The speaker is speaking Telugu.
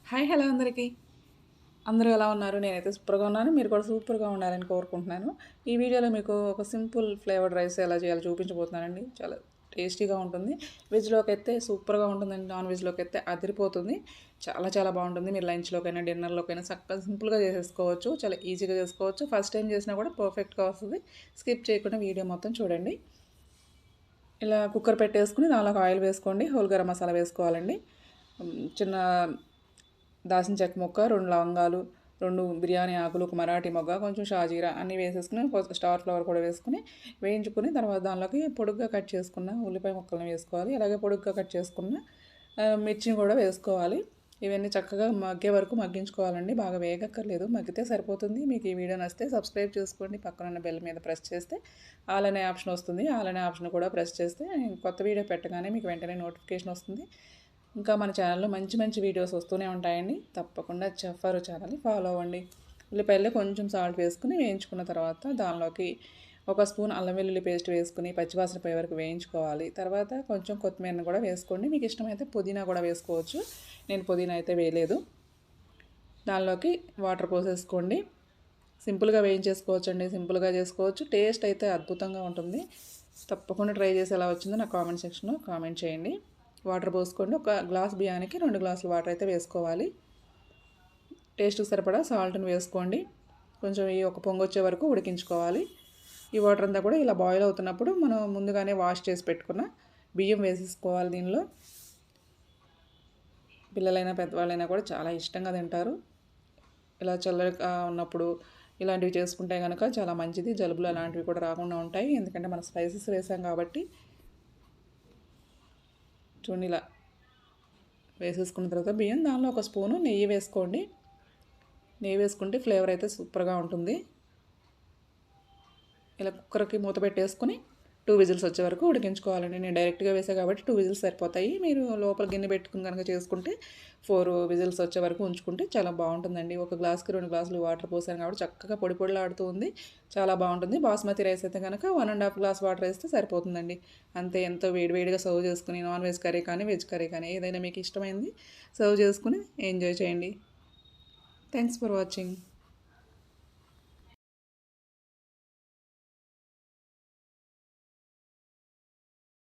హాయ్ హలో అందరికీ. అందరూ ఎలా ఉన్నారు? నేనైతే సూపర్‌గా ఉన్నాను. మీరు కూడా సూపర్‌గా ఉండాలని కోరుకుంటున్నాను. ఈ వీడియోలో మీకు ఒక సింపుల్ ఫ్లేవర్డ్ రైస్ ఎలా చేయాలో చూపించబోతున్నానండి. చాలా టేస్టీగా ఉంటుంది. వెజ్‌లోకైతే సూపర్‌గా ఉంటుందండి. నాన్ వెజ్‌లోకైతే అదిరిపోతుంది. చాలా చాలా బాగుంటుంది. మీరు లంచ్‌లోకైనా, డిన్నర్‌లోకైనా చక్కగా సింపుల్‌గా చేసేసుకోవచ్చు. చాలా ఈజీగా చేసుకోవచ్చు. ఫస్ట్ టైం చేసినా కూడా పర్ఫెక్ట్‌గా వస్తుంది. స్కిప్ చేయకుండా వీడియో మొత్తం చూడండి. ఇలా కుక్కర్ పెట్టేసుకుని దానిలోకి ఆయిల్ వేసుకోండి. హోల్ గరం మసాలా వేసుకోవాలండి. చిన్న దాల్చిన చెక్క ముక్క, 2 లవంగాలు, 2 బిర్యానీ ఆకులు, ఒక మరాఠీ మొగ్గ, కొంచెం షాజీరా అన్నీ వేసేసుకుని స్టార్ ఫ్లవర్ కూడా వేసుకుని వేయించుకుని తర్వాత దానిలోకి పొడుగ్గా కట్ చేసుకున్న ఉల్లిపాయ ముక్కలను వేసుకోవాలి. అలాగే పొడుగ్గా కట్ చేసుకున్న మిర్చిని కూడా వేసుకోవాలి. ఇవన్నీ చక్కగా మగ్గే వరకు మగ్గించుకోవాలండి. బాగా వేగక్కర్లేదు, మగ్గితే సరిపోతుంది. మీకు ఈ వీడియో నచ్చితే సబ్స్క్రైబ్ చేసుకోండి. పక్కన ఉన్న బెల్ మీద ప్రెస్ చేస్తే ఆల్ అనే ఆప్షన్ వస్తుంది. ఆల్ అనే ఆప్షన్ కూడా ప్రెస్ చేస్తే కొత్త వీడియో పెట్టగానే మీకు వెంటనే నోటిఫికేషన్ వస్తుంది. ఇంకా మన ఛానల్లో మంచి మంచి వీడియోస్ వస్తూనే ఉంటాయండి. తప్పకుండా చెఫర్ ఛానల్ని ఫాలో అవ్వండి. ఉల్లిపాయల్లో కొంచెం సాల్ట్ వేసుకుని వేయించుకున్న తర్వాత దానిలోకి ఒక స్పూన్ అల్లం వెల్లుల్లి పేస్ట్ వేసుకుని పచ్చివాసన పోయే వరకు వేయించుకోవాలి. తర్వాత కొంచెం కొత్తిమీరని కూడా వేసుకోండి. మీకు ఇష్టమైతే పుదీనా కూడా వేసుకోవచ్చు. నేను పుదీనా అయితే వేయలేదు. దానిలోకి వాటర్ పోసేసుకోండి. సింపుల్గా వేయించేసుకోవచ్చు అండి. సింపుల్గా చేసుకోవచ్చు. టేస్ట్ అయితే అద్భుతంగా ఉంటుంది. తప్పకుండా ట్రై చేసి ఎలా వచ్చిందో నాకు కామెంట్ సెక్షన్లో కామెంట్ చేయండి. వాటర్ పోసుకోండి. ఒక గ్లాస్ బియ్యానికి 2 గ్లాసులు వాటర్ అయితే వేసుకోవాలి. టేస్ట్కి సరిపడా సాల్ట్ని వేసుకోండి. కొంచెం ఈ ఒక పొంగొచ్చే వరకు ఉడికించుకోవాలి. ఈ వాటర్ అంతా కూడా ఇలా బాయిల్ అవుతున్నప్పుడు మనం ముందుగానే వాష్ చేసి పెట్టుకున్న బియ్యం వేసేసుకోవాలి. దీనిలో పిల్లలైనా పెద్దవాళ్ళైనా కూడా చాలా ఇష్టంగా తింటారు. ఇలా చల్లగా ఉన్నప్పుడు ఇలాంటివి చేసుకుంటే కనుక చాలా మంచిది. జలుబులు అలాంటివి కూడా రాకుండా ఉంటాయి. ఎందుకంటే మనం స్పైసెస్ వేసాం కాబట్టి. చూడండి, ఇలా వేసేసుకున్న తర్వాత బియ్యం దానిలో ఒక స్పూను నెయ్యి వేసుకోండి. నెయ్యి వేసుకుంటే ఫ్లేవర్ అయితే సూపర్గా ఉంటుంది. ఇలా కుక్కర్కి మూత పెట్టేసుకొని 2 విజిల్స్ వచ్చే వరకు ఉడికించుకోవాలండి. నేను డైరెక్ట్గా వేసాను కాబట్టి 2 విజిల్స్ సరిపోతాయి. మీరు లోపల గిన్నె పెట్టుకుని కనుక చేసుకుంటే 4 విజిల్స్ వచ్చే వరకు ఉంచుకుంటే చాలా బాగుంటుందండి. ఒక గ్లాస్కి 2 గ్లాసులు వాటర్ పోసాను కాబట్టి చక్కగా పొడి పొడిలాడుతూ ఉంది. చాలా బాగుంటుంది. బాస్మతి రైస్ అయితే కనుక 1½ గ్లాస్ వాటర్ వేస్తే సరిపోతుందండి. అంతే, ఎంతో వేడివేడిగా సర్వ్ చేసుకుని నాన్ వెజ్ కర్రీ కానీ వెజ్ కర్రీ కానీ ఏదైనా మీకు ఇష్టమైంది సర్వ్ చేసుకుని ఎంజాయ్ చేయండి. Thanks for watching.